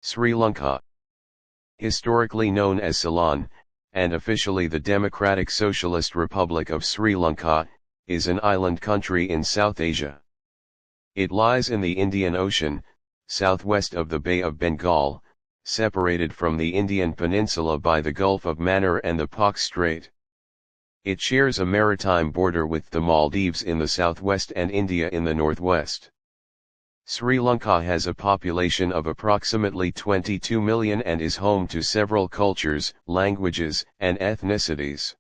Sri Lanka. Historically known as Ceylon, and officially the Democratic Socialist Republic of Sri Lanka, is an island country in South Asia. It lies in the Indian Ocean, southwest of the Bay of Bengal, separated from the Indian peninsula by the Gulf of Mannar and the Palk Strait. It shares a maritime border with the Maldives in the southwest and India in the northwest. Sri Lanka has a population of approximately 22 million and is home to several cultures, languages, and ethnicities.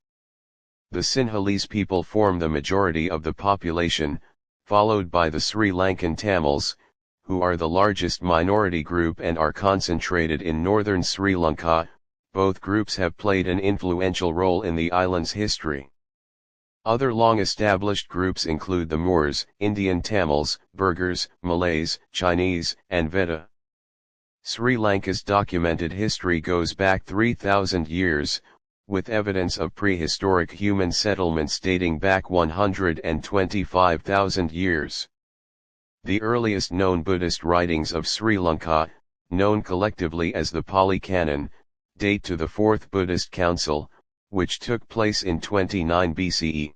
The Sinhalese people form the majority of the population, followed by the Sri Lankan Tamils, who are the largest minority group and are concentrated in northern Sri Lanka. Both groups have played an influential role in the island's history. Other long-established groups include the Moors, Indian Tamils, Burghers, Malays, Chinese, and Vedda. Sri Lanka's documented history goes back 3,000 years, with evidence of prehistoric human settlements dating back 125,000 years. The earliest known Buddhist writings of Sri Lanka, known collectively as the Pali Canon, date to the Fourth Buddhist Council, which took place in 29 BCE.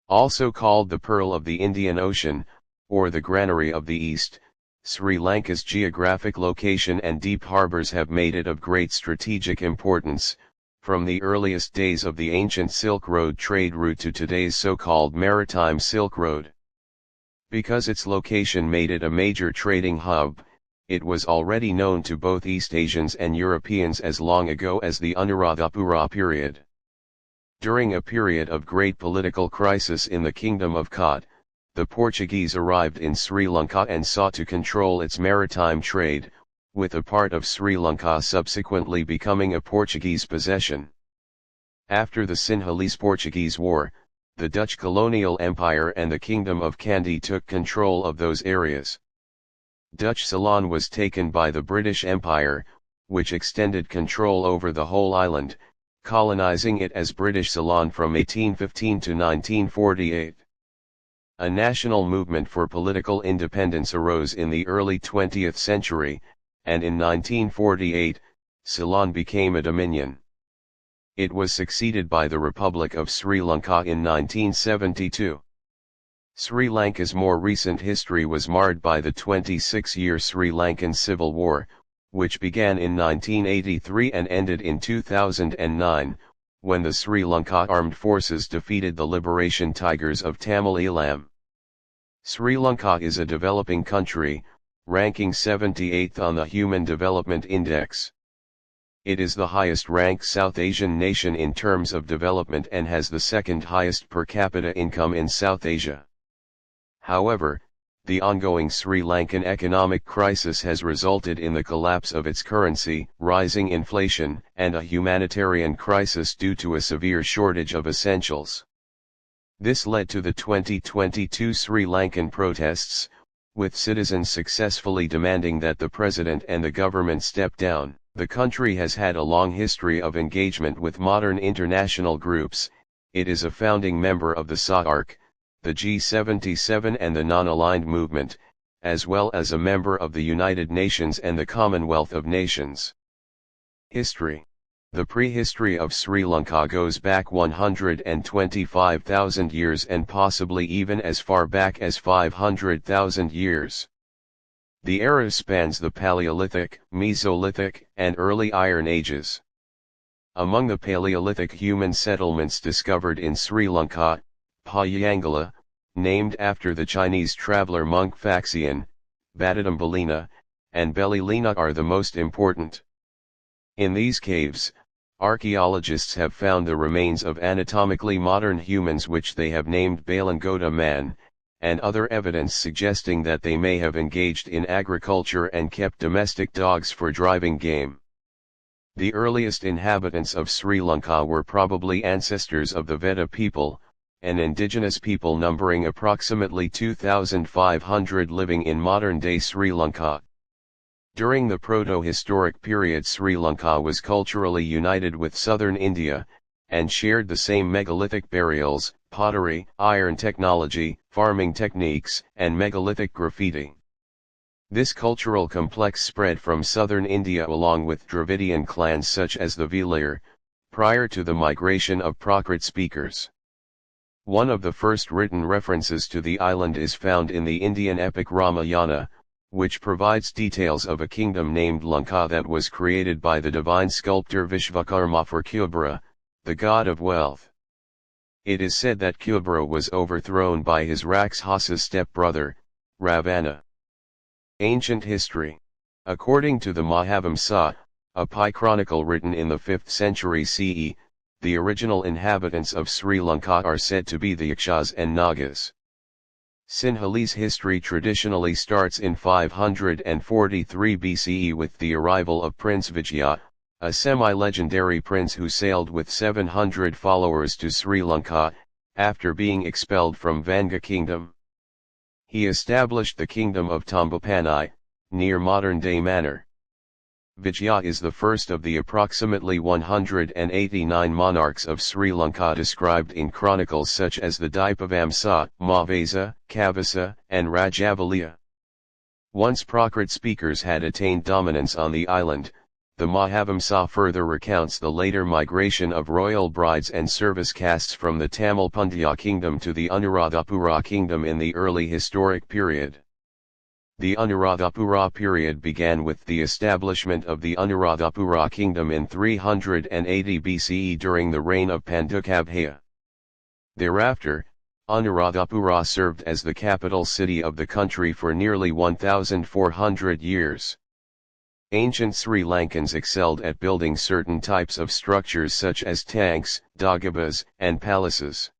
Also called the Pearl of the Indian Ocean, or the Granary of the East, Sri Lanka's geographic location and deep harbors have made it of great strategic importance, from the earliest days of the ancient Silk Road trade route to today's so-called maritime Silk Road. Because its location made it a major trading hub, it was already known to both East Asians and Europeans as long ago as the Anuradhapura period. During a period of great political crisis in the Kingdom of Kot, the Portuguese arrived in Sri Lanka and sought to control its maritime trade, with a part of Sri Lanka subsequently becoming a Portuguese possession. After the Sinhalese-Portuguese War, the Dutch colonial empire and the Kingdom of Kandy took control of those areas. Dutch Ceylon was taken by the British Empire, which extended control over the whole island, colonizing it as British Ceylon from 1815 to 1948. A national movement for political independence arose in the early 20th century, and in 1948, Ceylon became a dominion. It was succeeded by the Republic of Sri Lanka in 1972. Sri Lanka's more recent history was marred by the 26-year Sri Lankan Civil War, which began in 1983 and ended in 2009, when the Sri Lanka Armed Forces defeated the Liberation Tigers of Tamil Eelam. Sri Lanka is a developing country, ranking 78th on the Human Development Index. It is the highest-ranked South Asian nation in terms of development and has the second highest per capita income in South Asia. However, the ongoing Sri Lankan economic crisis has resulted in the collapse of its currency, rising inflation, and a humanitarian crisis due to a severe shortage of essentials. This led to the 2022 Sri Lankan protests, with citizens successfully demanding that the president and the government step down. The country has had a long history of engagement with modern international groups. It is a founding member of the SAARC, the G77 and the Non-Aligned Movement, as well as a member of the United Nations and the Commonwealth of Nations. History. The prehistory of Sri Lanka goes back 125,000 years and possibly even as far back as 500,000 years. The era spans the Paleolithic, Mesolithic, and Early Iron Ages. Among the Paleolithic human settlements discovered in Sri Lanka, Payangala, named after the Chinese traveler monk Faxian, Batadambalina, and Belilina are the most important. In these caves, archaeologists have found the remains of anatomically modern humans which they have named Balangoda man, and other evidence suggesting that they may have engaged in agriculture and kept domestic dogs for driving game. The earliest inhabitants of Sri Lanka were probably ancestors of the Vedda people, an indigenous people numbering approximately 2,500 living in modern-day Sri Lanka. During the proto-historic period, Sri Lanka was culturally united with southern India, and shared the same megalithic burials, pottery, iron technology, farming techniques, and megalithic graffiti. This cultural complex spread from southern India along with Dravidian clans such as the Velayar, prior to the migration of Prakrit speakers. One of the first written references to the island is found in the Indian epic Ramayana, which provides details of a kingdom named Lanka that was created by the divine sculptor Vishvakarma for Kubera, the god of wealth. It is said that Kubera was overthrown by his Rakshasa stepbrother, Ravana. Ancient history. According to the Mahavamsa, a Pi chronicle written in the 5th century CE, the original inhabitants of Sri Lanka are said to be the Yakshas and Nagas. Sinhalese history traditionally starts in 543 BCE with the arrival of Prince Vijaya, a semi-legendary prince who sailed with 700 followers to Sri Lanka, after being expelled from Vanga kingdom. He established the kingdom of Tambapanai, near modern-day Mannar. Vijaya is the first of the approximately 189 monarchs of Sri Lanka described in chronicles such as the Dipavamsa, Mavasa, Kavasa, and Rajavaliya. Once Prakrit speakers had attained dominance on the island, the Mahavamsa further recounts the later migration of royal brides and service castes from the Tamil Pandya kingdom to the Anuradhapura kingdom in the early historic period. The Anuradhapura period began with the establishment of the Anuradhapura kingdom in 380 BCE during the reign of Pandukabhaya. Thereafter, Anuradhapura served as the capital city of the country for nearly 1,400 years. Ancient Sri Lankans excelled at building certain types of structures such as tanks, dagabas, and palaces.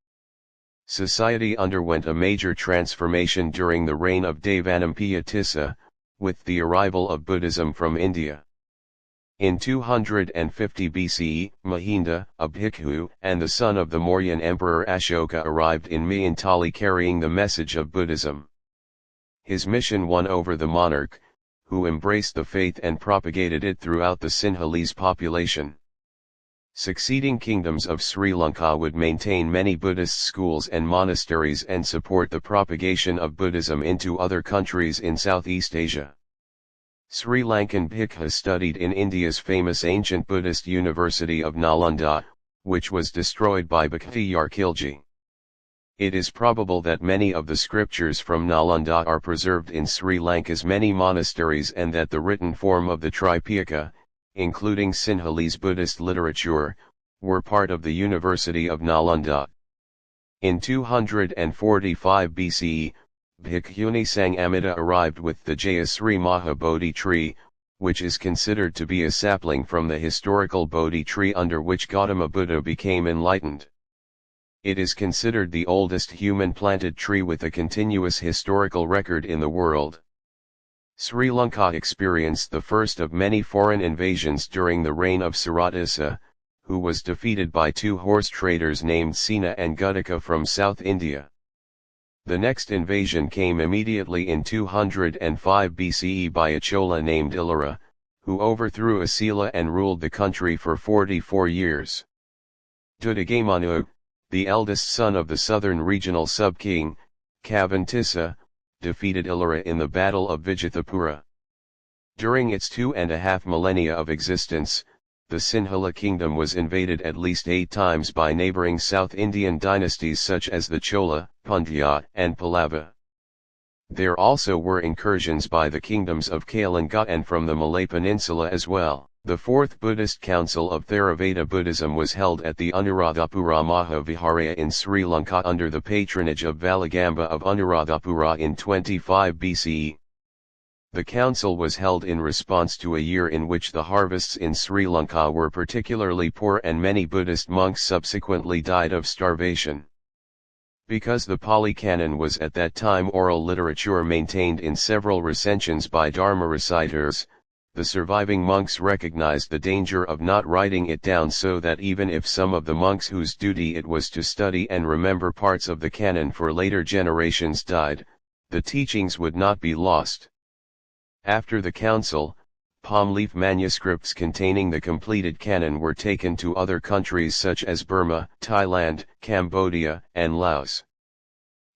Society underwent a major transformation during the reign of Devanampiya Tissa, with the arrival of Buddhism from India. In 250 BCE, Mahinda, a bhikkhu, and the son of the Mauryan emperor Ashoka arrived in Mayantali carrying the message of Buddhism. His mission won over the monarch, who embraced the faith and propagated it throughout the Sinhalese population. Succeeding kingdoms of Sri Lanka would maintain many Buddhist schools and monasteries and support the propagation of Buddhism into other countries in Southeast Asia. Sri Lankan bhikkhus studied in India's famous ancient Buddhist university of Nalanda, which was destroyed by Bhakhtiyar Khilji. It is probable that many of the scriptures from Nalanda are preserved in Sri Lanka's many monasteries and that the written form of the Tripitaka, including Sinhalese Buddhist literature, were part of the University of Nalanda. In 245 BCE, Bhikkhuni Sangamita arrived with the Jayasri Mahabodhi tree, which is considered to be a sapling from the historical Bodhi tree under which Gautama Buddha became enlightened. It is considered the oldest human-planted tree with a continuous historical record in the world. Sri Lanka experienced the first of many foreign invasions during the reign of Saratissa, who was defeated by two horse traders named Sena and Gudika from South India. The next invasion came immediately in 205 BCE by a Chola named Ilara, who overthrew Asila and ruled the country for 44 years. Dudagamanu, the eldest son of the southern regional sub-king, Kavantissa, defeated Ilara in the Battle of Vijayathapura. During its 2.5 millennia of existence, the Sinhala kingdom was invaded at least 8 times by neighboring South Indian dynasties such as the Chola, Pandya, and Pallava. There also were incursions by the kingdoms of Kalinga and from the Malay Peninsula as well. The Fourth Buddhist Council of Theravada Buddhism was held at the Anuradhapura Mahaviharaya in Sri Lanka under the patronage of Valagamba of Anuradhapura in 25 BCE. The council was held in response to a year in which the harvests in Sri Lanka were particularly poor and many Buddhist monks subsequently died of starvation. Because the Pali Canon was at that time oral literature maintained in several recensions by Dharma reciters, the surviving monks recognized the danger of not writing it down so that even if some of the monks whose duty it was to study and remember parts of the canon for later generations died, the teachings would not be lost. After the council, palm leaf manuscripts containing the completed canon were taken to other countries such as Burma, Thailand, Cambodia, and Laos.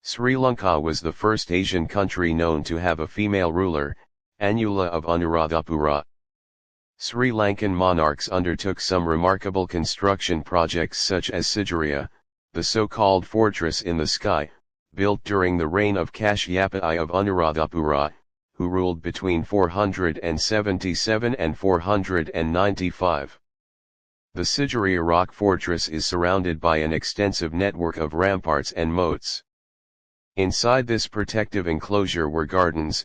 Sri Lanka was the first Asian country known to have a female ruler, Annula of Anuradhapura. Sri Lankan monarchs undertook some remarkable construction projects such as Sigiriya, the so-called fortress in the sky, built during the reign of Kashyapa I of Anuradhapura, who ruled between 477 and 495. The Sigiriya rock fortress is surrounded by an extensive network of ramparts and moats. Inside this protective enclosure were gardens,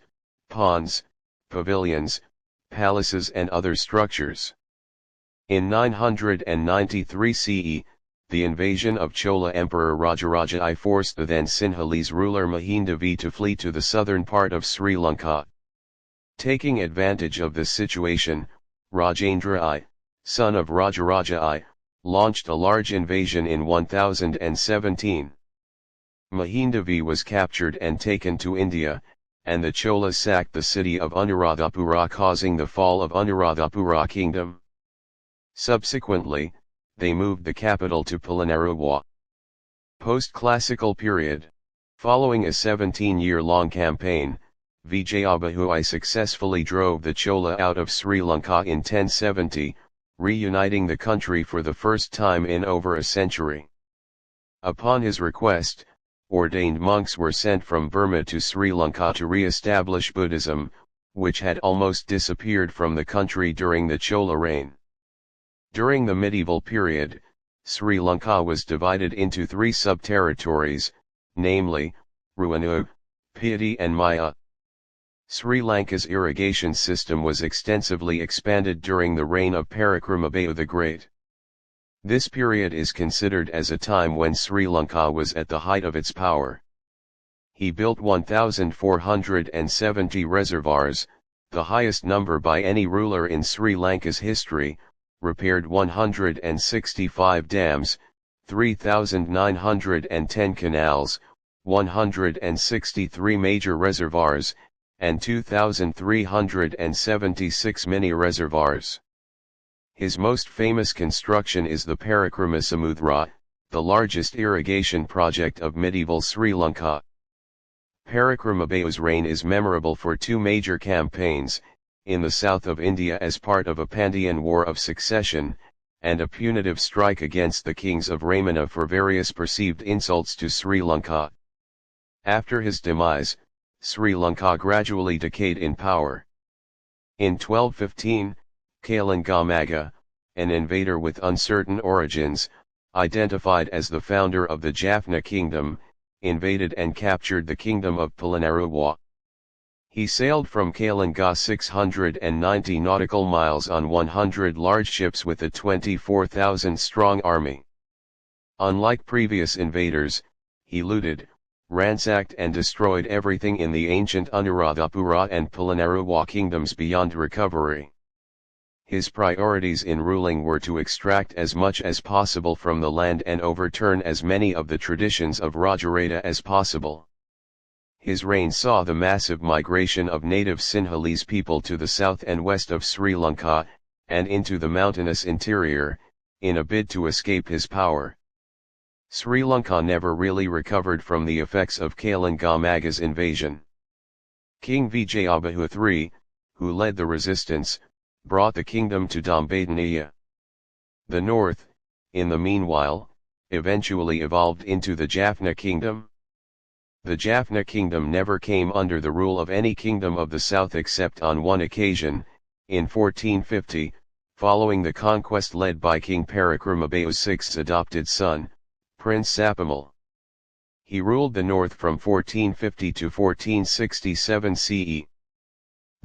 ponds, pavilions, palaces and other structures. In 993 CE, the invasion of Chola Emperor Rajaraja I forced the then Sinhalese ruler Mahinda V to flee to the southern part of Sri Lanka. Taking advantage of this situation, Rajendra I, son of Rajaraja I, launched a large invasion in 1017. Mahinda V was captured and taken to India, and the Cholas sacked the city of Anuradhapura, causing the fall of Anuradhapura kingdom. Subsequently, they moved the capital to Polonnaruwa. Post-classical period. Following a 17-year-long campaign, Vijayabhu I successfully drove the Chola out of Sri Lanka in 1070, reuniting the country for the first time in over a century. Upon his request, ordained monks were sent from Burma to Sri Lanka to re-establish Buddhism, which had almost disappeared from the country during the Chola reign. During the medieval period, Sri Lanka was divided into three sub-territories, namely, Ruanu, Piatti and Maya. Sri Lanka's irrigation system was extensively expanded during the reign of Parakramabahu the Great. This period is considered as a time when Sri Lanka was at the height of its power. He built 1,470 reservoirs, the highest number by any ruler in Sri Lanka's history, repaired 165 dams, 3,910 canals, 163 major reservoirs, and 2,376 mini reservoirs. His most famous construction is the Parakramasamudra, the largest irrigation project of medieval Sri Lanka. Parakramabahu's reign is memorable for two major campaigns, in the south of India as part of a Pandyan War of Succession, and a punitive strike against the kings of Ramana for various perceived insults to Sri Lanka. After his demise, Sri Lanka gradually decayed in power. In 1215, Kalingamaga, an invader with uncertain origins, identified as the founder of the Jaffna kingdom, invaded and captured the kingdom of Polonnaruwa. He sailed from Kalinga 690 nautical miles on 100 large ships with a 24,000-strong army. Unlike previous invaders, he looted, ransacked and destroyed everything in the ancient Anuradhapura and Polonnaruwa kingdoms beyond recovery. His priorities in ruling were to extract as much as possible from the land and overturn as many of the traditions of Rajarata as possible. His reign saw the massive migration of native Sinhalese people to the south and west of Sri Lanka, and into the mountainous interior, in a bid to escape his power. Sri Lanka never really recovered from the effects of Kalingamaga's invasion. King Vijayabhu III, who led the resistance, brought the kingdom to Dambadeniya. The north, in the meanwhile, eventually evolved into the Jaffna kingdom. The Jaffna kingdom never came under the rule of any kingdom of the south except on one occasion, in 1450, following the conquest led by King Parakramabahu's sixth adopted son, Prince Sapimal. He ruled the north from 1450 to 1467 CE.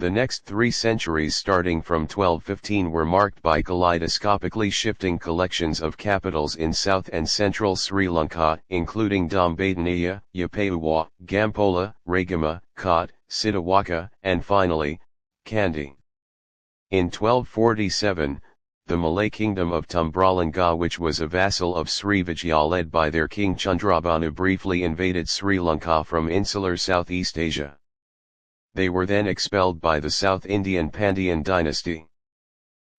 The next 3 centuries starting from 1215 were marked by kaleidoscopically shifting collections of capitals in south and central Sri Lanka, including Dambadeniya, Yapayuwa, Gampola, Ragama, Kot, Sidawaka, and finally, Kandy. In 1247, the Malay kingdom of Tumbralanga, which was a vassal of Srivijaya led by their king Chandrabhanu, briefly invaded Sri Lanka from insular Southeast Asia. They were then expelled by the South Indian Pandyan dynasty.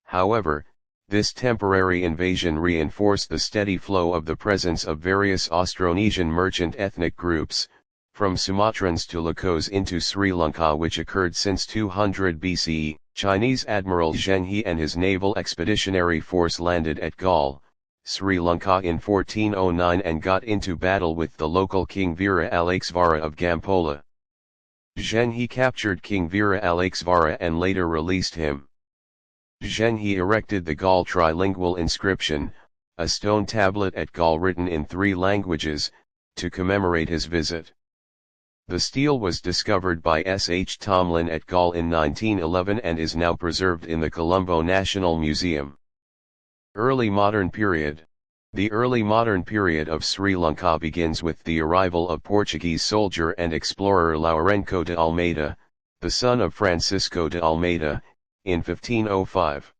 However, this temporary invasion reinforced the steady flow of the presence of various Austronesian merchant ethnic groups, from Sumatrans to Lakos into Sri Lanka, which occurred since 200 BCE, Chinese Admiral Zheng He and his naval expeditionary force landed at Galle, Sri Lanka in 1409 and got into battle with the local King Veera Alaksvara of Gampola. Zheng He captured King Veera Alaksvara and later released him. Zheng He erected the Galle trilingual inscription, a stone tablet at Galle written in 3 languages, to commemorate his visit. The stele was discovered by S.H. Tomlin at Galle in 1911 and is now preserved in the Colombo National Museum. Early Modern Period. The early modern period of Sri Lanka begins with the arrival of Portuguese soldier and explorer Lourenço de Almeida, the son of Francisco de Almeida, in 1505.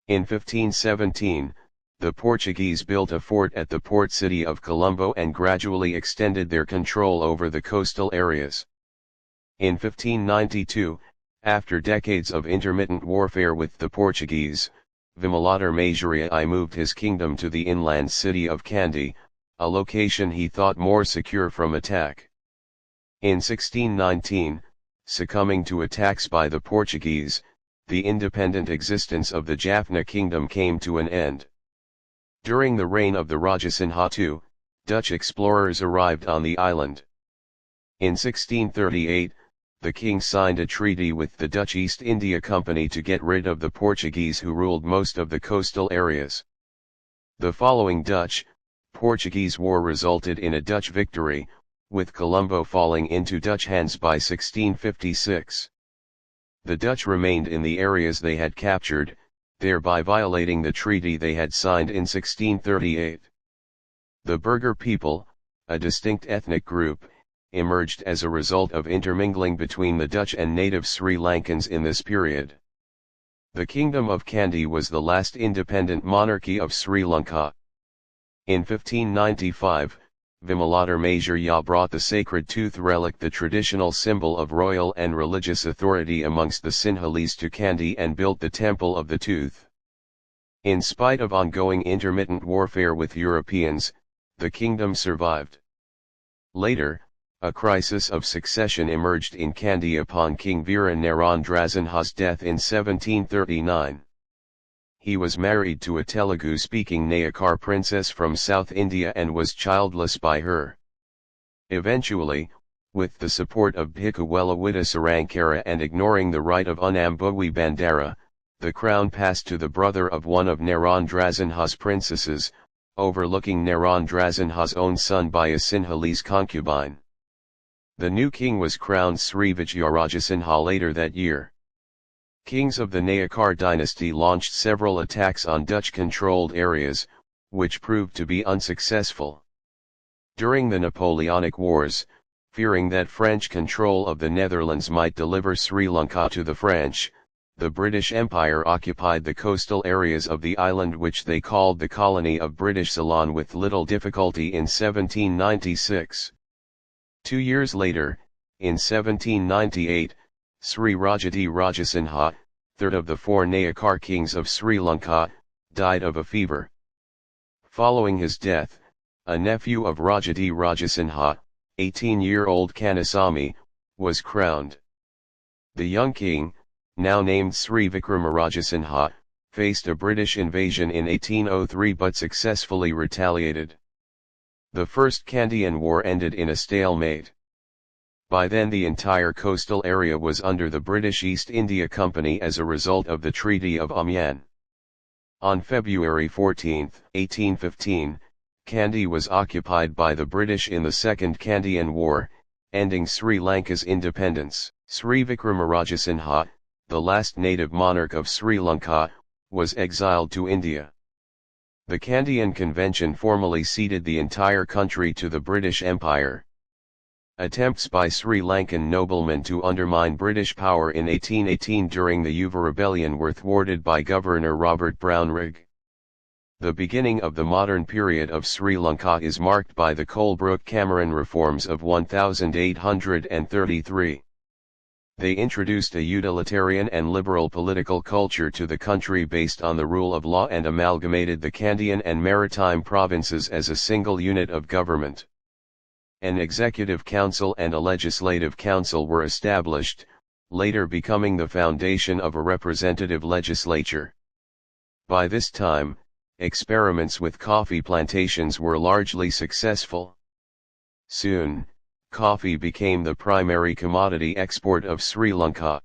In 1517, the Portuguese built a fort at the port city of Colombo and gradually extended their control over the coastal areas. In 1592, after decades of intermittent warfare with the Portuguese, Vimaladar Majuri I moved his kingdom to the inland city of Kandy, a location he thought more secure from attack. In 1619, succumbing to attacks by the Portuguese, the independent existence of the Jaffna kingdom came to an end. During the reign of the Rajasinha II, Dutch explorers arrived on the island. In 1638, the king signed a treaty with the Dutch East India Company to get rid of the Portuguese who ruled most of the coastal areas. The following Dutch-Portuguese war resulted in a Dutch victory, with Colombo falling into Dutch hands by 1656. The Dutch remained in the areas they had captured, thereby violating the treaty they had signed in 1638. The Burgher people, a distinct ethnic group, emerged as a result of intermingling between the Dutch and native Sri Lankans in this period. The Kingdom of Kandy was the last independent monarchy of Sri Lanka. In 1595, Vimaladar Majuri brought the sacred tooth relic, the traditional symbol of royal and religious authority amongst the Sinhalese, to Kandy and built the Temple of the Tooth. In spite of ongoing intermittent warfare with Europeans, the kingdom survived. Later, a crisis of succession emerged in Kandy upon King Veera Narendrasinha's death in 1739. He was married to a Telugu-speaking Nayakar princess from South India and was childless by her. Eventually, with the support of Bhikuwela Witasarankara and ignoring the right of Unambugwi Bandara, the crown passed to the brother of one of Narendrasinha's princesses, overlooking Narendrasinha's own son by a Sinhalese concubine. The new king was crowned Sri Vijayarajasinha later that year. Kings of the Nayakar dynasty launched several attacks on Dutch-controlled areas, which proved to be unsuccessful. During the Napoleonic Wars, fearing that French control of the Netherlands might deliver Sri Lanka to the French, the British Empire occupied the coastal areas of the island, which they called the colony of British Ceylon, with little difficulty in 1796. 2 years later, in 1798, Sri Rajati Rajasinha, third of the 4 Nayakar kings of Sri Lanka, died of a fever. Following his death, a nephew of Rajati Rajasinha, 18-year-old Kanasamy, was crowned. The young king, now named Sri Vikramarajasinha, faced a British invasion in 1803 but successfully retaliated. The First Kandyan War ended in a stalemate. By then the entire coastal area was under the British East India Company as a result of the Treaty of Amiens. On February 14, 1815, Kandy was occupied by the British in the Second Kandyan War, ending Sri Lanka's independence. Sri Vikramarajasinha, the last native monarch of Sri Lanka, was exiled to India. The Kandyan Convention formally ceded the entire country to the British Empire. Attempts by Sri Lankan noblemen to undermine British power in 1818 during the Yuva Rebellion were thwarted by Governor Robert Brownrigg. The beginning of the modern period of Sri Lanka is marked by the Colebrook-Cameron reforms of 1833. They introduced a utilitarian and liberal political culture to the country based on the rule of law and amalgamated the Kandyan and maritime provinces as a single unit of government. An executive council and a legislative council were established, later becoming the foundation of a representative legislature. By this time, experiments with coffee plantations were largely successful. Soon, coffee became the primary commodity export of Sri Lanka.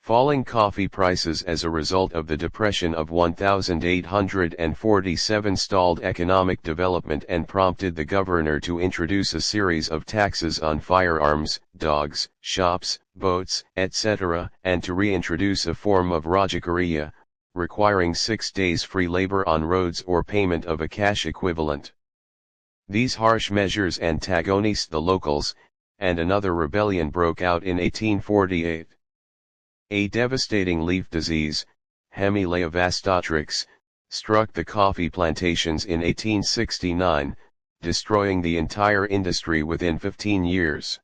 Falling coffee prices as a result of the depression of 1847 stalled economic development and prompted the governor to introduce a series of taxes on firearms, dogs, shops, boats, etc., and to reintroduce a form of Rajagiriya, requiring 6 days free labor on roads or payment of a cash equivalent. These harsh measures antagonized the locals, and another rebellion broke out in 1848. A devastating leaf disease, Hemilea vastatrix, struck the coffee plantations in 1869, destroying the entire industry within 15 years.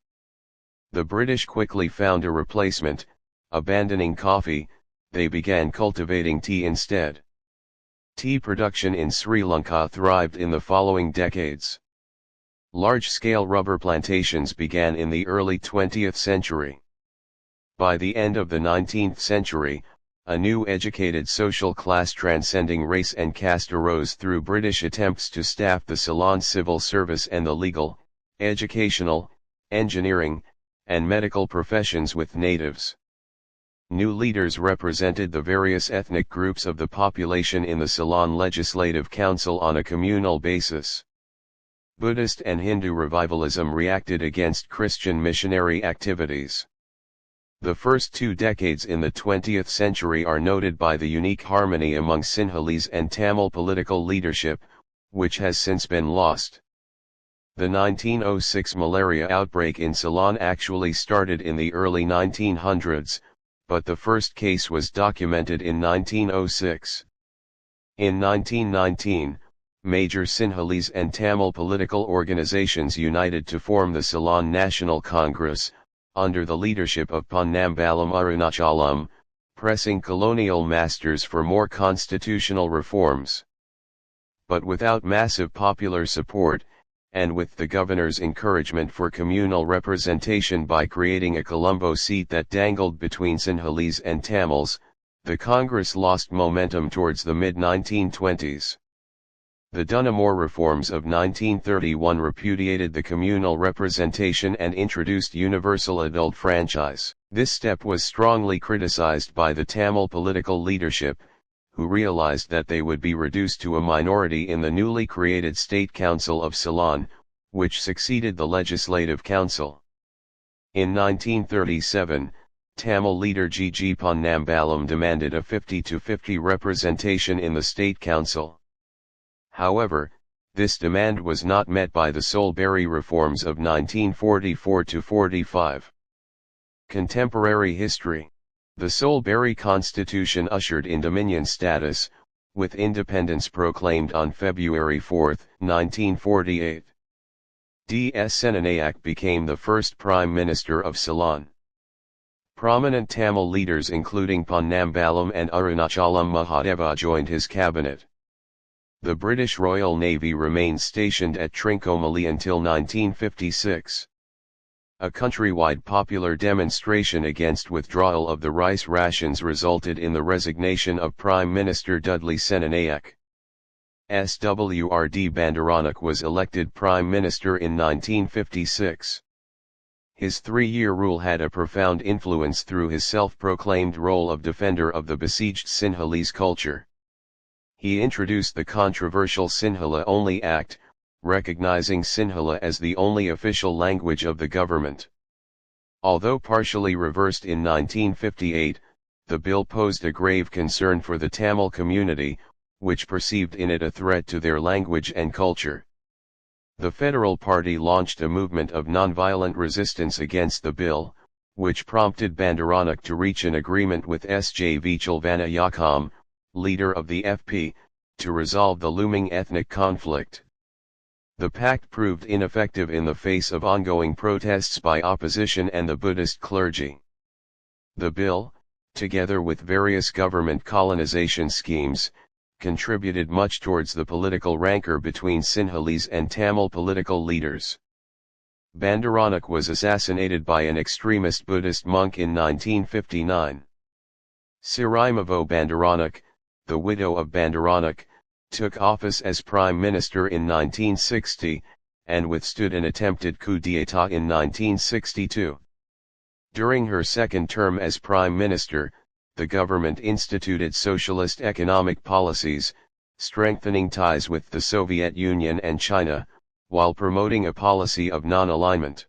The British quickly found a replacement. Abandoning coffee, they began cultivating tea instead. Tea production in Sri Lanka thrived in the following decades. Large-scale rubber plantations began in the early 20th century. By the end of the 19th century, a new educated social class transcending race and caste arose through British attempts to staff the Ceylon civil service and the legal, educational, engineering, and medical professions with natives. New leaders represented the various ethnic groups of the population in the Ceylon Legislative Council on a communal basis. Buddhist and Hindu revivalism reacted against Christian missionary activities. The first 2 decades in the 20th century are noted by the unique harmony among Sinhalese and Tamil political leadership, which has since been lost. The 1906 malaria outbreak in Ceylon actually started in the early 1900s, but the first case was documented in 1906. In 1919, major Sinhalese and Tamil political organizations united to form the Ceylon National Congress, under the leadership of Ponnambalam Arunachalam, pressing colonial masters for more constitutional reforms. But without massive popular support, and with the governor's encouragement for communal representation by creating a Colombo seat that dangled between Sinhalese and Tamils, the Congress lost momentum towards the mid-1920s. The Dunamore reforms of 1931 repudiated the communal representation and introduced universal adult franchise. This step was strongly criticized by the Tamil political leadership, who realized that they would be reduced to a minority in the newly created State Council of Ceylon, which succeeded the Legislative Council. In 1937, Tamil leader G. G. Ponnambalam demanded a 50-50 representation in the State Council. However, this demand was not met by the Soulberry reforms of 1944-45. Contemporary history. The Soulberry Constitution ushered in Dominion status, with independence proclaimed on February 4, 1948. D.S. Senanayak became the first Prime Minister of Ceylon. Prominent Tamil leaders including Ponnambalam and Arunachalam Mahadeva joined his cabinet. The British Royal Navy remained stationed at Trincomalee until 1956. A countrywide popular demonstration against withdrawal of the rice rations resulted in the resignation of Prime Minister Dudley Senanayak. Swrd Bandaranak was elected Prime Minister in 1956. His 3-year rule had a profound influence through his self-proclaimed role of defender of the besieged Sinhalese culture. He introduced the controversial Sinhala-only Act, recognizing Sinhala as the only official language of the government. Although partially reversed in 1958, the bill posed a grave concern for the Tamil community, which perceived in it a threat to their language and culture. The Federal Party launched a movement of nonviolent resistance against the bill, which prompted Bandaranak to reach an agreement with S.J. Vichalvanayakam, leader of the FP, to resolve the looming ethnic conflict. The pact proved ineffective in the face of ongoing protests by opposition and the Buddhist clergy. The bill, together with various government colonization schemes, contributed much towards the political rancor between Sinhalese and Tamil political leaders. Bandaranaike was assassinated by an extremist Buddhist monk in 1959. Siraimavo Bandaranaike, the widow of Bandaranaike, took office as prime minister in 1960, and withstood an attempted coup d'état in 1962. During her second term as prime minister, the government instituted socialist economic policies, strengthening ties with the Soviet Union and China, while promoting a policy of non-alignment.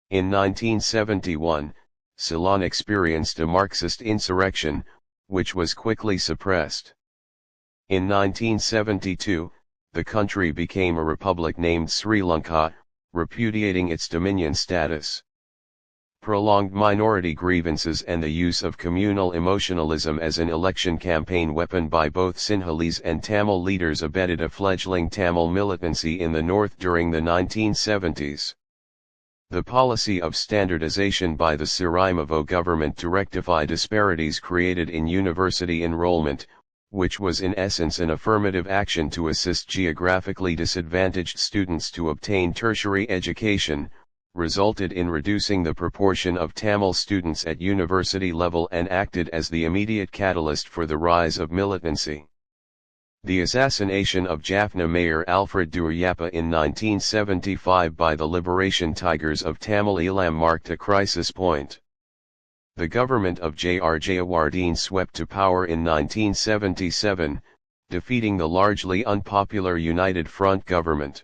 In 1971, Ceylon experienced a Marxist insurrection, which was quickly suppressed. In 1972, the country became a republic named Sri Lanka, repudiating its dominion status. Prolonged minority grievances and the use of communal emotionalism as an election campaign weapon by both Sinhalese and Tamil leaders abetted a fledgling Tamil militancy in the north during the 1970s. The policy of standardization by the Siraimavo government to rectify disparities created in university enrollment, which was in essence an affirmative action to assist geographically disadvantaged students to obtain tertiary education, resulted in reducing the proportion of Tamil students at university level and acted as the immediate catalyst for the rise of militancy. The assassination of Jaffna Mayor Alfred Duryappa in 1975 by the Liberation Tigers of Tamil Eelam marked a crisis point. The government of J.R. Jayawardene swept to power in 1977, defeating the largely unpopular United Front government.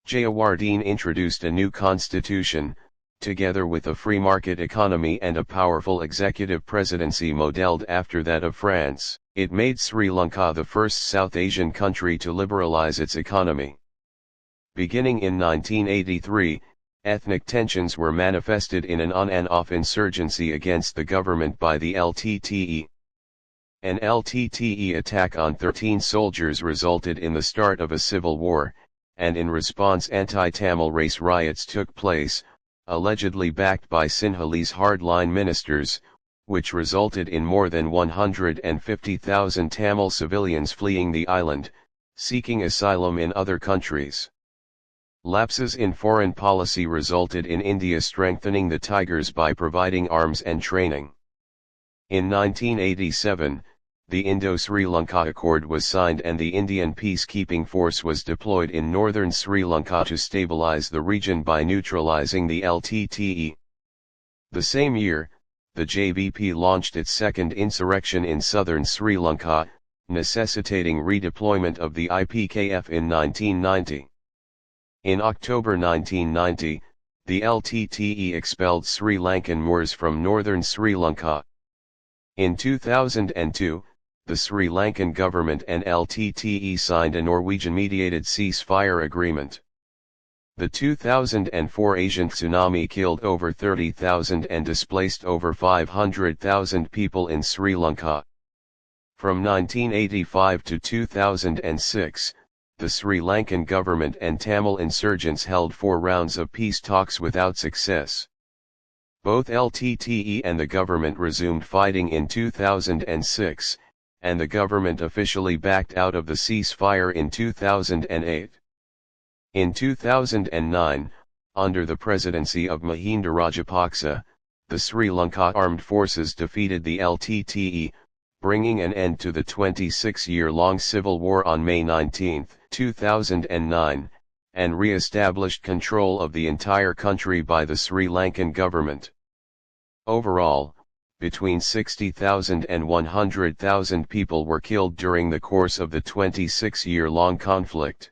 Jayawardene introduced a new constitution, together with a free market economy and a powerful executive presidency modelled after that of France. It made Sri Lanka the first South Asian country to liberalize its economy. Beginning in 1983, ethnic tensions were manifested in an on-and-off insurgency against the government by the LTTE. An LTTE attack on 13 soldiers resulted in the start of a civil war, and in response anti-Tamil race riots took place, allegedly backed by Sinhalese hardline ministers, which resulted in more than 150,000 Tamil civilians fleeing the island, seeking asylum in other countries. Lapses in foreign policy resulted in India strengthening the Tigers by providing arms and training. In 1987, the Indo-Sri Lanka Accord was signed and the Indian peacekeeping force was deployed in northern Sri Lanka to stabilize the region by neutralizing the LTTE. The same year, the JVP launched its second insurrection in southern Sri Lanka, necessitating redeployment of the IPKF in 1990. In October 1990, the LTTE expelled Sri Lankan Moors from northern Sri Lanka. In 2002, the Sri Lankan government and LTTE signed a Norwegian-mediated ceasefire agreement. The 2004 Asian tsunami killed over 30,000 and displaced over 500,000 people in Sri Lanka. From 1985 to 2006, the Sri Lankan government and Tamil insurgents held 4 rounds of peace talks without success. Both LTTE and the government resumed fighting in 2006, and the government officially backed out of the ceasefire in 2008. In 2009, under the presidency of Mahinda Rajapaksa, the Sri Lanka armed forces defeated the LTTE, bringing an end to the 26-year-long civil war on May 19, 2009, and re-established control of the entire country by the Sri Lankan government. Overall, between 60,000 and 100,000 people were killed during the course of the 26-year-long conflict.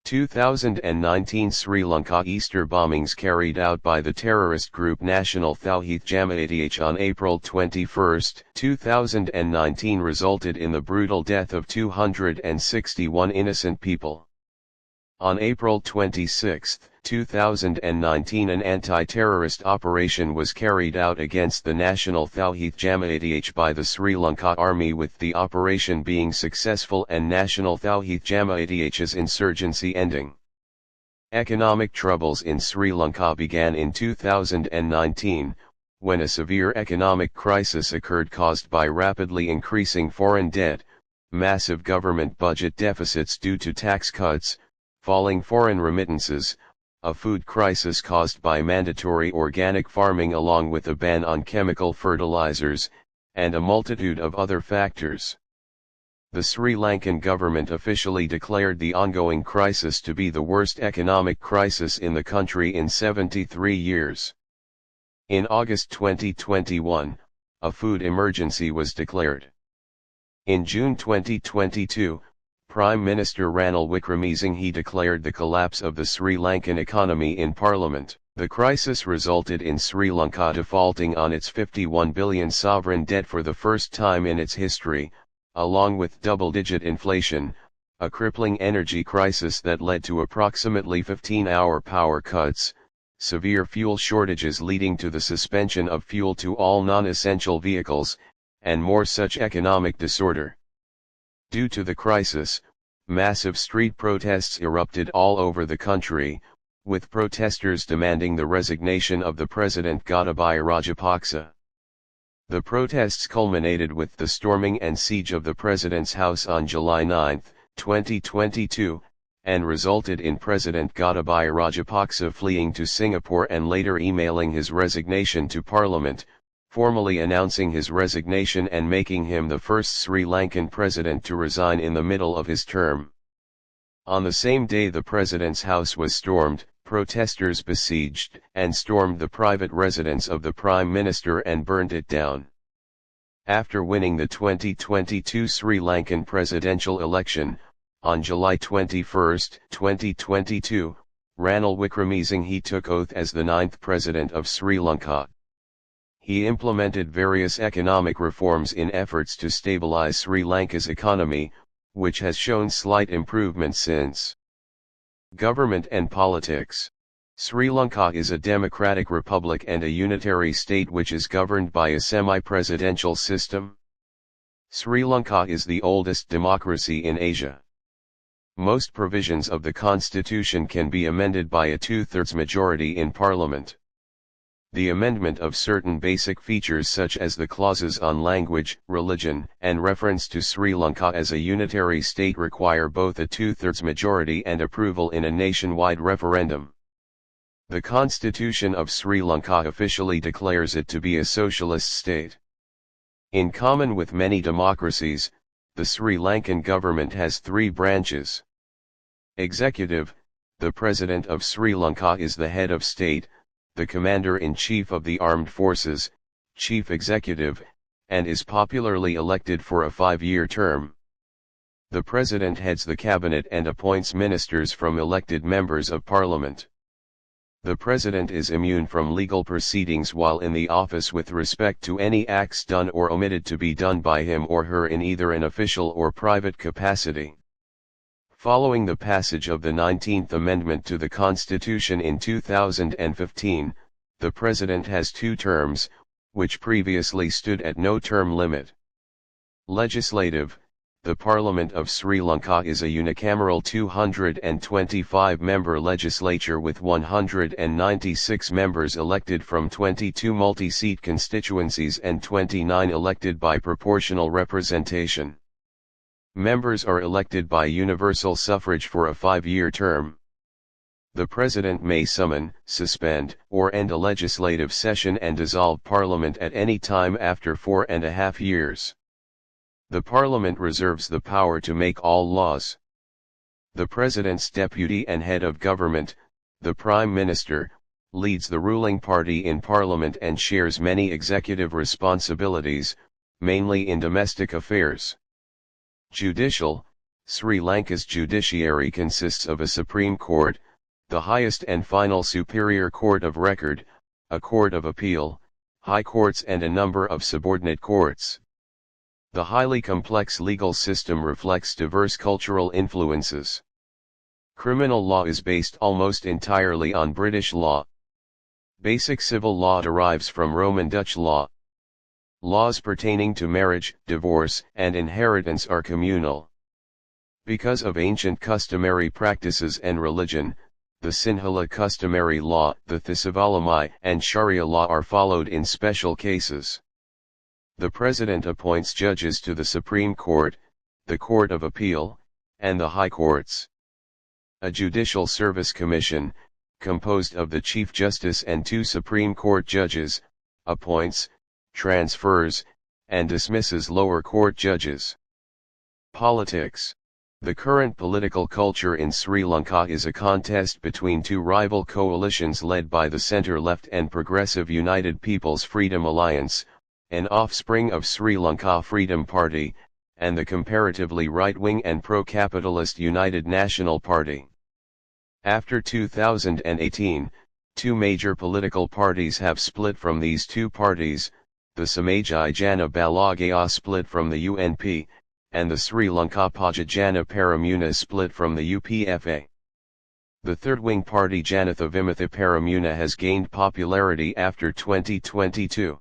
2019 Sri Lanka Easter bombings carried out by the terrorist group National Tawhid Jamaat on April 21, 2019 resulted in the brutal death of 261 innocent people. On April 26, 2019 an anti-terrorist operation was carried out against the National Tawhid Jamaat by the Sri Lanka Army, with the operation being successful and National Tawhid Jamaat's insurgency ending. Economic troubles in Sri Lanka began in 2019, when a severe economic crisis occurred caused by rapidly increasing foreign debt, massive government budget deficits due to tax cuts, falling foreign remittances, a food crisis caused by mandatory organic farming along with a ban on chemical fertilizers, and a multitude of other factors. The Sri Lankan government officially declared the ongoing crisis to be the worst economic crisis in the country in 73 years. In August 2021, a food emergency was declared. In June 2022, Prime Minister Ranil Wickremesinghe declared the collapse of the Sri Lankan economy in Parliament. The crisis resulted in Sri Lanka defaulting on its 51 billion sovereign debt for the first time in its history, along with double-digit inflation, a crippling energy crisis that led to approximately 15-hour power cuts, severe fuel shortages leading to the suspension of fuel to all non-essential vehicles, and more such economic disorder. Due to the crisis, massive street protests erupted all over the country, with protesters demanding the resignation of the President Gotabaya Rajapaksa. The protests culminated with the storming and siege of the President's house on July 9, 2022, and resulted in President Gotabaya Rajapaksa fleeing to Singapore and later emailing his resignation to Parliament, formally announcing his resignation and making him the first Sri Lankan president to resign in the middle of his term. On the same day the president's house was stormed, protesters besieged and stormed the private residence of the Prime Minister and burnt it down. After winning the 2022 Sri Lankan presidential election, on July 21, 2022, Ranil Wickremesinghe took oath as the 9th president of Sri Lanka. He implemented various economic reforms in efforts to stabilize Sri Lanka's economy, which has shown slight improvement since. Government and politics. Sri Lanka is a democratic republic and a unitary state which is governed by a semi-presidential system. Sri Lanka is the oldest democracy in Asia. Most provisions of the constitution can be amended by a two-thirds majority in parliament. The amendment of certain basic features such as the clauses on language, religion, and reference to Sri Lanka as a unitary state require both a two-thirds majority and approval in a nationwide referendum. The Constitution of Sri Lanka officially declares it to be a socialist state. In common with many democracies, the Sri Lankan government has three branches. Executive, the President of Sri Lanka is the head of state, the Commander-in-Chief of the Armed Forces, Chief Executive, and is popularly elected for a 5-year term. The President heads the cabinet and appoints ministers from elected members of Parliament. The President is immune from legal proceedings while in the office with respect to any acts done or omitted to be done by him or her in either an official or private capacity. Following the passage of the 19th Amendment to the Constitution in 2015, the President has 2 terms, which previously stood at no term limit. Legislative, the Parliament of Sri Lanka is a unicameral 225-member legislature with 196 members elected from 22 multi-seat constituencies and 29 elected by proportional representation. Members are elected by universal suffrage for a 5-year term. The President may summon, suspend, or end a legislative session and dissolve Parliament at any time after 4.5 years. The Parliament reserves the power to make all laws. The President's deputy and head of government, the Prime Minister, leads the ruling party in Parliament and shares many executive responsibilities, mainly in domestic affairs. Judicial, Sri Lanka's judiciary consists of a Supreme Court, the highest and final superior court of record, a court of appeal, high courts and a number of subordinate courts. The highly complex legal system reflects diverse cultural influences. Criminal law is based almost entirely on British law. Basic civil law derives from Roman Dutch law. Laws pertaining to marriage, divorce, and inheritance are communal. Because of ancient customary practices and religion, the Sinhala customary law, the Thisivalamai, and Sharia law are followed in special cases. The President appoints judges to the Supreme Court, the Court of Appeal, and the High Courts. A Judicial Service Commission, composed of the Chief Justice and 2 Supreme Court judges, appoints, transfers, and dismisses lower court judges. Politics. The current political culture in Sri Lanka is a contest between 2 rival coalitions led by the centre-left and progressive United People's Freedom Alliance, an offspring of Sri Lanka Freedom Party, and the comparatively right-wing and pro-capitalist United National Party. After 2018, 2 major political parties have split from these 2 parties, the Samaji Jana Balagaya split from the UNP, and the Sri Lanka Pajajana Paramuna split from the UPFA. The third-wing party Janatha Vimuktha Paramuna has gained popularity after 2022.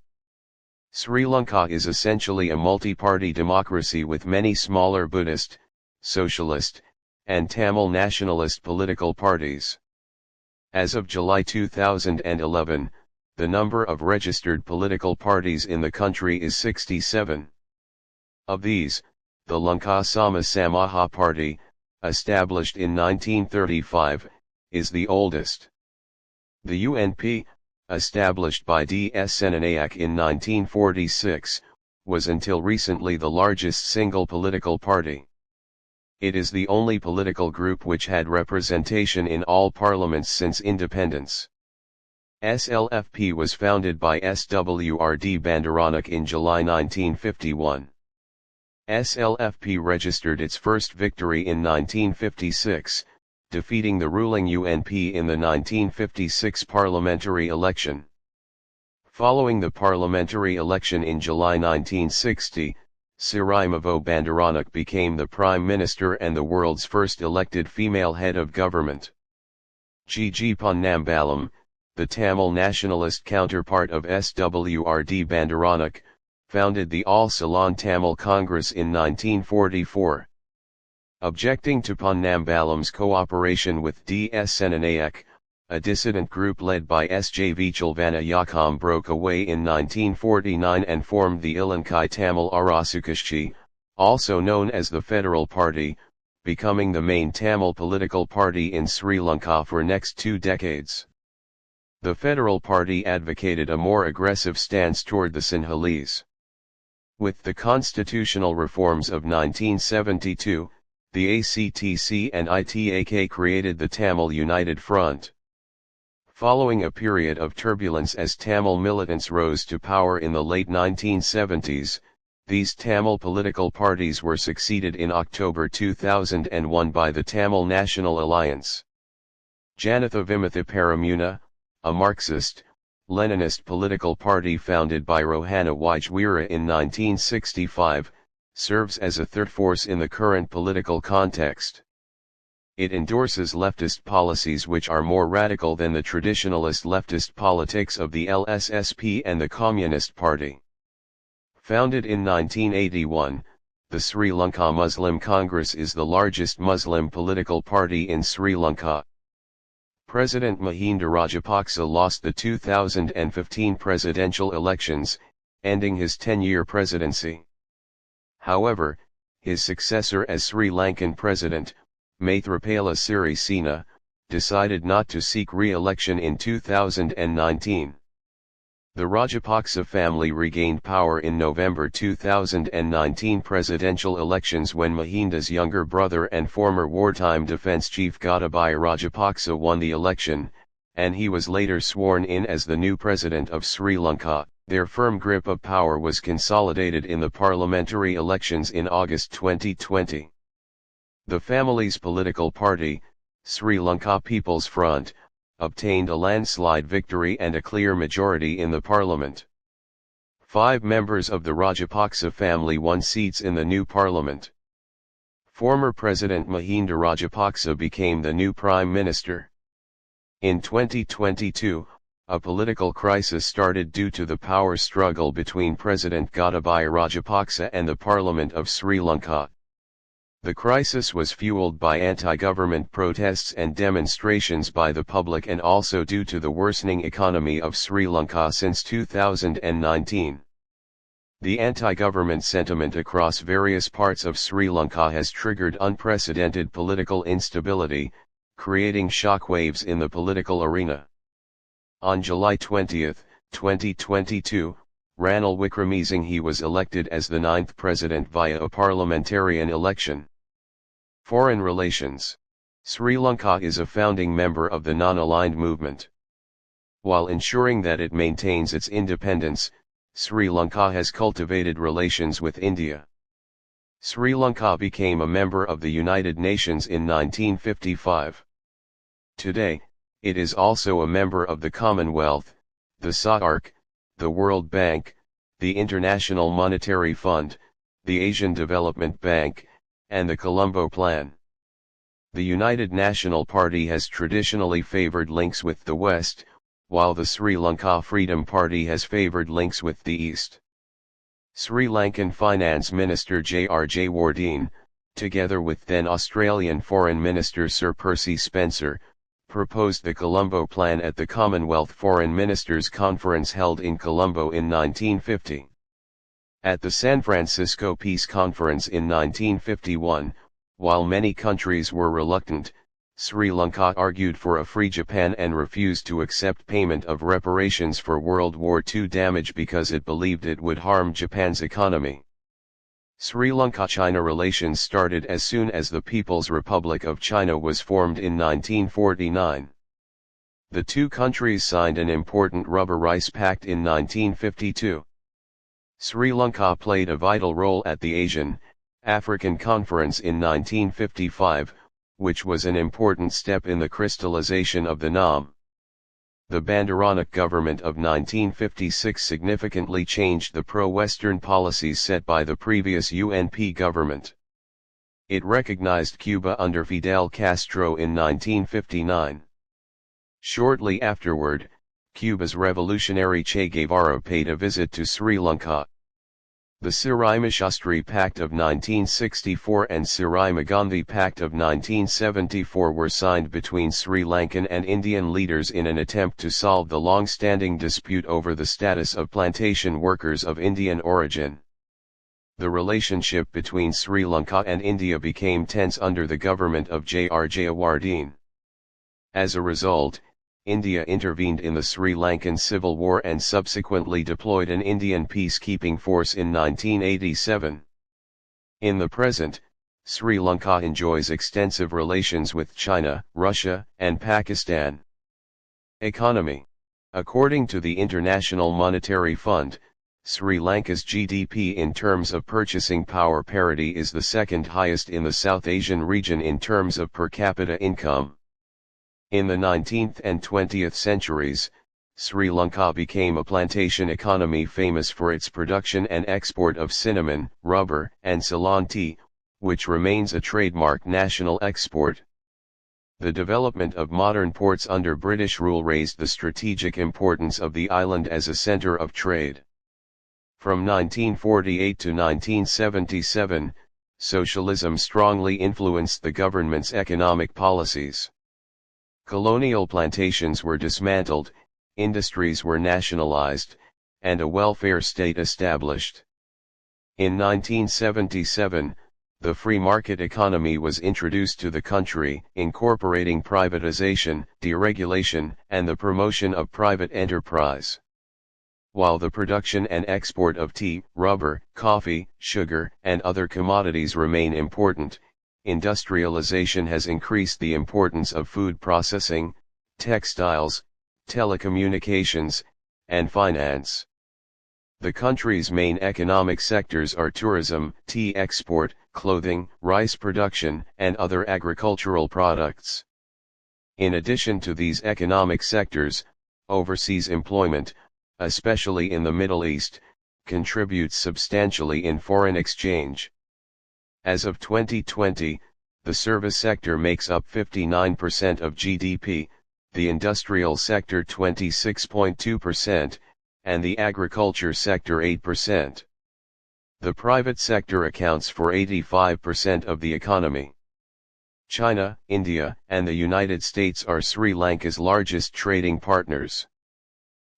Sri Lanka is essentially a multi-party democracy with many smaller Buddhist, Socialist, and Tamil nationalist political parties. As of July 2011, the number of registered political parties in the country is 67. Of these, the Lanka Sama Samaha Party, established in 1935, is the oldest. The UNP, established by D.S. Senanayak in 1946, was until recently the largest single political party. It is the only political group which had representation in all parliaments since independence. SLFP was founded by SWRD Bandaranak in July 1951. SLFP registered its first victory in 1956, defeating the ruling UNP in the 1956 parliamentary election. Following the parliamentary election in July 1960, Sirimavo Bandaranak became the Prime Minister and the world's first elected female head of government. Gigi Ponnambalam, the Tamil nationalist counterpart of SWRD Bandaranak, founded the All Ceylon Tamil Congress in 1944. Objecting to Ponnambalam's cooperation with D.S. Senanayak, a dissident group led by S.J. Vichalvana Yakam broke away in 1949 and formed the Ilankai Tamil Arasukashchi, also known as the Federal Party, becoming the main Tamil political party in Sri Lanka for next 2 decades. The Federal Party advocated a more aggressive stance toward the Sinhalese. With the constitutional reforms of 1972, the ACTC and ITAK created the Tamil United Front. Following a period of turbulence as Tamil militants rose to power in the late 1970s, these Tamil political parties were succeeded in October 2001 by the Tamil National Alliance. Janatha Vimuktha Paramuna, a Marxist, Leninist political party founded by Rohana Wijwira in 1965, serves as a third force in the current political context. It endorses leftist policies which are more radical than the traditionalist leftist politics of the LSSP and the Communist Party. Founded in 1981, the Sri Lanka Muslim Congress is the largest Muslim political party in Sri Lanka. President Mahinda Rajapaksa lost the 2015 presidential elections, ending his 10-year presidency. However, his successor as Sri Lankan president, Maithripala Sirisena, decided not to seek re-election in 2019. The Rajapaksa family regained power in November 2019 presidential elections when Mahinda's younger brother and former wartime defense chief Gotabaya Rajapaksa won the election, and he was later sworn in as the new president of Sri Lanka. Their firm grip of power was consolidated in the parliamentary elections in August 2020. The family's political party, Sri Lanka People's Front, obtained a landslide victory and a clear majority in the parliament. 5 members of the Rajapaksa family won seats in the new parliament. Former President Mahinda Rajapaksa became the new Prime Minister. In 2022, a political crisis started due to the power struggle between President Gotabaya Rajapaksa and the Parliament of Sri Lanka. The crisis was fueled by anti-government protests and demonstrations by the public and also due to the worsening economy of Sri Lanka since 2019. The anti-government sentiment across various parts of Sri Lanka has triggered unprecedented political instability, creating shockwaves in the political arena. On July 20, 2022, Ranil Wickremesinghe was elected as the 9th president via a parliamentarian election. Foreign relations. Sri Lanka is a founding member of the Non-Aligned Movement. While ensuring that it maintains its independence, Sri Lanka has cultivated relations with India. Sri Lanka became a member of the United Nations in 1955. Today, it is also a member of the Commonwealth, the SAARC, the World Bank, the International Monetary Fund, the Asian Development Bank, and the Colombo Plan. The United National Party has traditionally favored links with the West, while the Sri Lanka Freedom Party has favored links with the East. Sri Lankan Finance Minister J.R. Jayewardene, together with then Australian Foreign Minister Sir Percy Spencer, proposed the Colombo Plan at the Commonwealth Foreign Ministers' Conference held in Colombo in 1950. At the San Francisco Peace Conference in 1951, while many countries were reluctant, Sri Lanka argued for a free Japan and refused to accept payment of reparations for World War II damage because it believed it would harm Japan's economy. Sri Lanka-China relations started as soon as the People's Republic of China was formed in 1949. The two countries signed an important Rubber Rice Pact in 1952. Sri Lanka played a vital role at the Asian, African Conference in 1955, which was an important step in the crystallization of the NAM. The Bandaranaike government of 1956 significantly changed the pro-Western policies set by the previous UNP government. It recognized Cuba under Fidel Castro in 1959. Shortly afterward, Cuba's revolutionary Che Guevara paid a visit to Sri Lanka. The Sirimashastri Pact of 1964 and Sirimagandhi Pact of 1974 were signed between Sri Lankan and Indian leaders in an attempt to solve the long-standing dispute over the status of plantation workers of Indian origin. The relationship between Sri Lanka and India became tense under the government of J.R. Jayewardene. As a result, India intervened in the Sri Lankan Civil War and subsequently deployed an Indian peacekeeping force in 1987. In the present, Sri Lanka enjoys extensive relations with China, Russia, and Pakistan. Economy. According to the International Monetary Fund, Sri Lanka's GDP in terms of purchasing power parity is the second highest in the South Asian region in terms of per capita income. In the 19th and 20th centuries, Sri Lanka became a plantation economy famous for its production and export of cinnamon, rubber, and Ceylon tea, which remains a trademark national export. The development of modern ports under British rule raised the strategic importance of the island as a centre of trade. From 1948 to 1977, socialism strongly influenced the government's economic policies. Colonial plantations were dismantled, industries were nationalized, and a welfare state established. In 1977, the free market economy was introduced to the country, incorporating privatization, deregulation, and the promotion of private enterprise. While the production and export of tea, rubber, coffee, sugar, and other commodities remain important, industrialization has increased the importance of food processing, textiles, telecommunications, and finance. The country's main economic sectors are tourism, tea export, clothing, rice production, and other agricultural products. In addition to these economic sectors, overseas employment, especially in the Middle East, contributes substantially in foreign exchange. As of 2020, the service sector makes up 59% of GDP, the industrial sector 26.2%, and the agriculture sector 8%. The private sector accounts for 85% of the economy. China, India, and the United States are Sri Lanka's largest trading partners.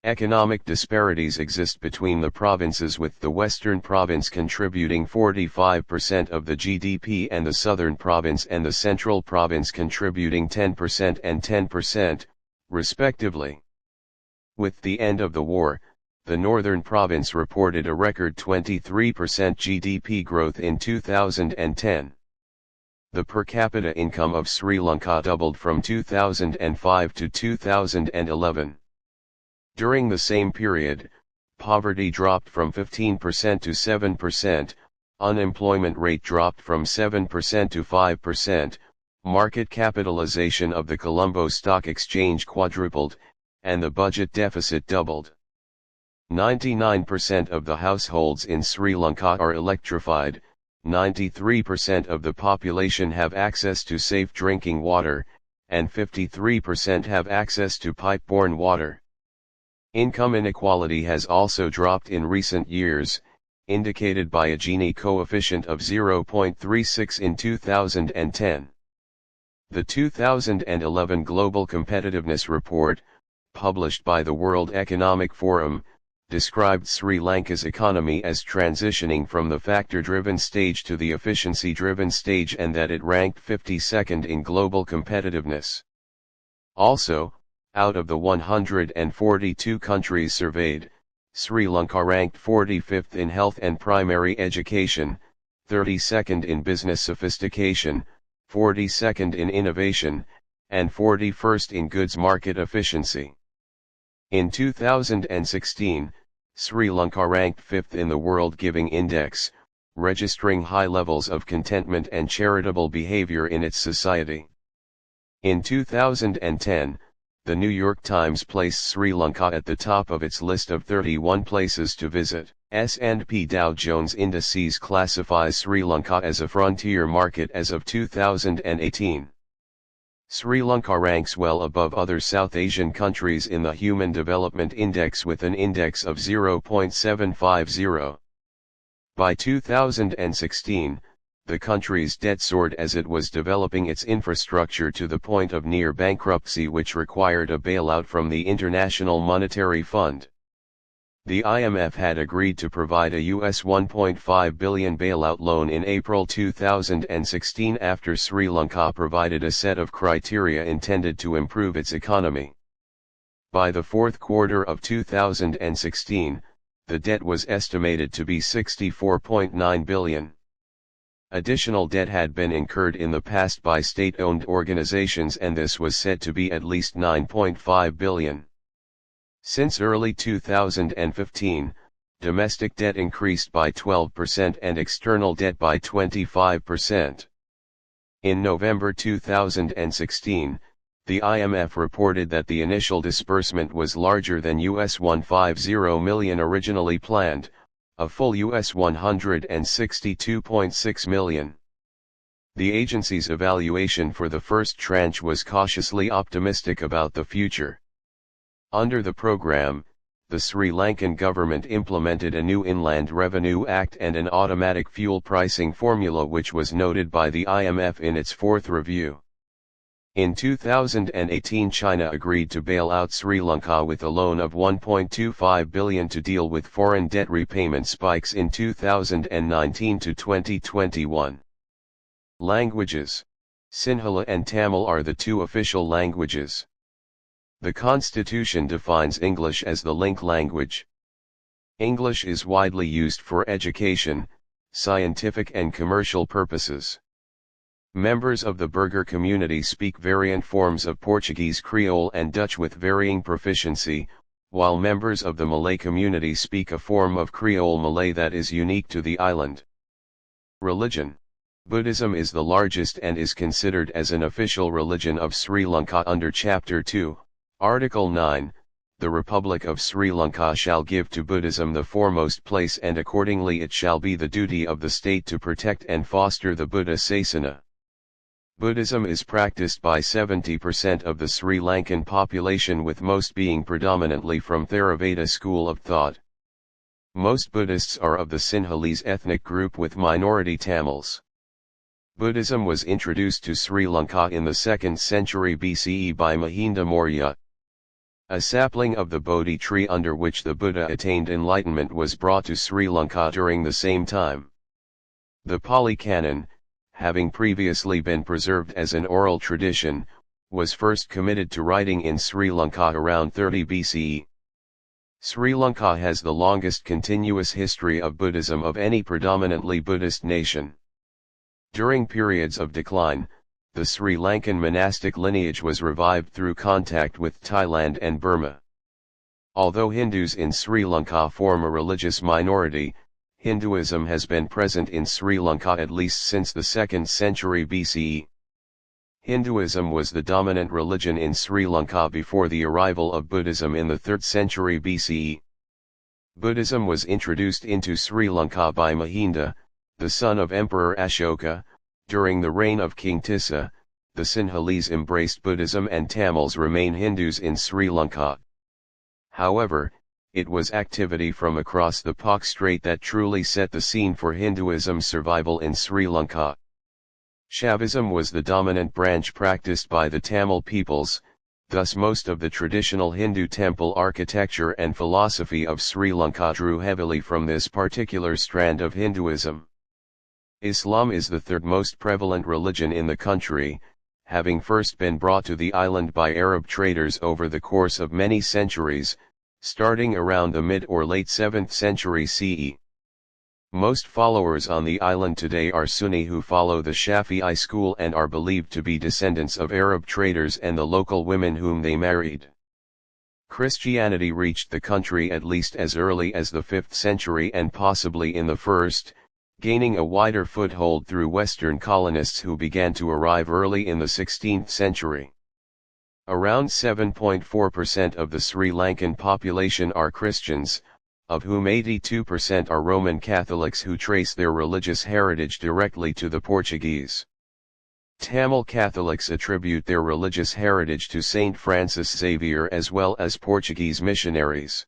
Economic disparities exist between the provinces, with the western province contributing 45% of the GDP and the southern province and the central province contributing 10% and 10%, respectively. With the end of the war, the northern province reported a record 23% GDP growth in 2010. The per capita income of Sri Lanka doubled from 2005 to 2011. During the same period, poverty dropped from 15% to 7%, unemployment rate dropped from 7% to 5%, market capitalization of the Colombo Stock Exchange quadrupled, and the budget deficit doubled. 99% of the households in Sri Lanka are electrified, 93% of the population have access to safe drinking water, and 53% have access to pipe-borne water. Income inequality has also dropped in recent years, indicated by a Gini coefficient of 0.36 in 2010. The 2011 Global Competitiveness Report, published by the World Economic Forum, described Sri Lanka's economy as transitioning from the factor-driven stage to the efficiency-driven stage, and that it ranked 52nd in global competitiveness. Also, out of the 142 countries surveyed, Sri Lanka ranked 45th in health and primary education, 32nd in business sophistication, 42nd in innovation, and 41st in goods market efficiency. In 2016, Sri Lanka ranked 5th in the World Giving Index, registering high levels of contentment and charitable behavior in its society. In 2010, the New York Times placed Sri Lanka at the top of its list of 31 places to visit. S&P Dow Jones Indices classifies Sri Lanka as a frontier market as of 2018. Sri Lanka ranks well above other South Asian countries in the Human Development Index with an index of 0.750. By 2016, the country's debt soared as it was developing its infrastructure to the point of near bankruptcy, which required a bailout from the International Monetary Fund. The IMF had agreed to provide a US $1.5 billion bailout loan in April 2016 after Sri Lanka provided a set of criteria intended to improve its economy. By the fourth quarter of 2016, the debt was estimated to be $64.9 billion. Additional debt had been incurred in the past by state-owned organizations, and this was said to be at least $9.5 billion. Since early 2015, domestic debt increased by 12% and external debt by 25%. In November 2016, the IMF reported that the initial disbursement was larger than US $150 million originally planned, a full US $162.6 million. The agency's evaluation for the first tranche was cautiously optimistic about the future. Under the program, the Sri Lankan government implemented a new Inland Revenue Act and an automatic fuel pricing formula, which was noted by the IMF in its fourth review. In 2018, China agreed to bail out Sri Lanka with a loan of $1.25 billion to deal with foreign debt repayment spikes in 2019 to 2021. Languages: Sinhala and Tamil are the two official languages. The Constitution defines English as the link language. English is widely used for education, scientific and commercial purposes. Members of the Burgher community speak variant forms of Portuguese Creole and Dutch with varying proficiency, while members of the Malay community speak a form of Creole Malay that is unique to the island. Religion: Buddhism is the largest and is considered as an official religion of Sri Lanka under Chapter 2, Article 9. The Republic of Sri Lanka shall give to Buddhism the foremost place, and accordingly it shall be the duty of the state to protect and foster the Buddha Sasana. Buddhism is practiced by 70% of the Sri Lankan population, with most being predominantly from Theravada school of thought. Most Buddhists are of the Sinhalese ethnic group, with minority Tamils. Buddhism was introduced to Sri Lanka in the 2nd century BCE by Mahinda Maurya. A sapling of the Bodhi tree under which the Buddha attained enlightenment was brought to Sri Lanka during the same time. The Pali Canon, having previously been preserved as an oral tradition, was first committed to writing in Sri Lanka around 30 BCE. Sri Lanka has the longest continuous history of Buddhism of any predominantly Buddhist nation. During periods of decline, the Sri Lankan monastic lineage was revived through contact with Thailand and Burma. Although Hindus in Sri Lanka form a religious minority, Hinduism has been present in Sri Lanka at least since the 2nd century BCE. Hinduism was the dominant religion in Sri Lanka before the arrival of Buddhism in the 3rd century BCE. Buddhism was introduced into Sri Lanka by Mahinda, the son of Emperor Ashoka. During the reign of King Tissa, the Sinhalese embraced Buddhism and Tamils remain Hindus in Sri Lanka. However, it was activity from across the Palk Strait that truly set the scene for Hinduism's survival in Sri Lanka. Shaivism was the dominant branch practiced by the Tamil peoples, thus most of the traditional Hindu temple architecture and philosophy of Sri Lanka drew heavily from this particular strand of Hinduism. Islam is the third most prevalent religion in the country, having first been brought to the island by Arab traders over the course of many centuries, starting around the mid or late 7th century CE. Most followers on the island today are Sunni who follow the Shafi'i school and are believed to be descendants of Arab traders and the local women whom they married. Christianity reached the country at least as early as the 5th century and possibly in the 1st, gaining a wider foothold through Western colonists who began to arrive early in the 16th century. Around 7.4% of the Sri Lankan population are Christians, of whom 82% are Roman Catholics who trace their religious heritage directly to the Portuguese. Tamil Catholics attribute their religious heritage to Saint Francis Xavier as well as Portuguese missionaries.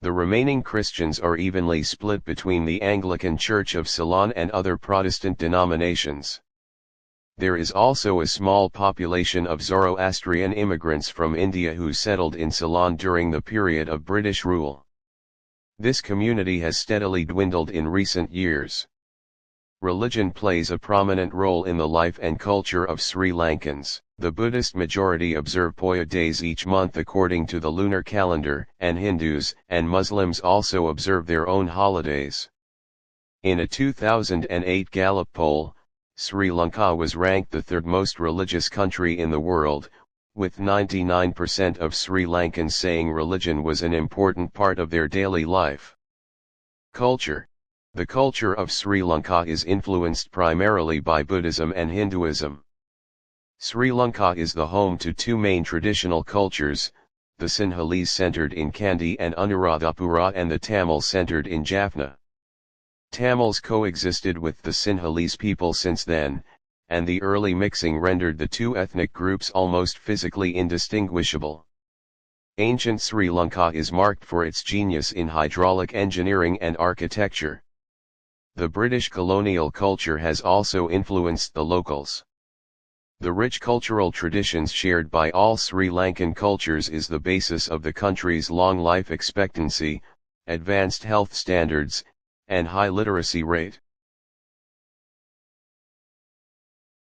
The remaining Christians are evenly split between the Anglican Church of Ceylon and other Protestant denominations. There is also a small population of Zoroastrian immigrants from India who settled in Ceylon during the period of British rule. This community has steadily dwindled in recent years. Religion plays a prominent role in the life and culture of Sri Lankans. The Buddhist majority observe Poya days each month according to the lunar calendar, and Hindus and Muslims also observe their own holidays. In a 2008 Gallup poll, Sri Lanka was ranked the third most religious country in the world, with 99% of Sri Lankans saying religion was an important part of their daily life. Culture. The culture of Sri Lanka is influenced primarily by Buddhism and Hinduism. Sri Lanka is the home to two main traditional cultures, the Sinhalese centered in Kandy and Anuradhapura and the Tamil centered in Jaffna. Tamils coexisted with the Sinhalese people since then, and the early mixing rendered the two ethnic groups almost physically indistinguishable. Ancient Sri Lanka is marked for its genius in hydraulic engineering and architecture. The British colonial culture has also influenced the locals. The rich cultural traditions shared by all Sri Lankan cultures is the basis of the country's long life expectancy, advanced health standards, and high literacy rate.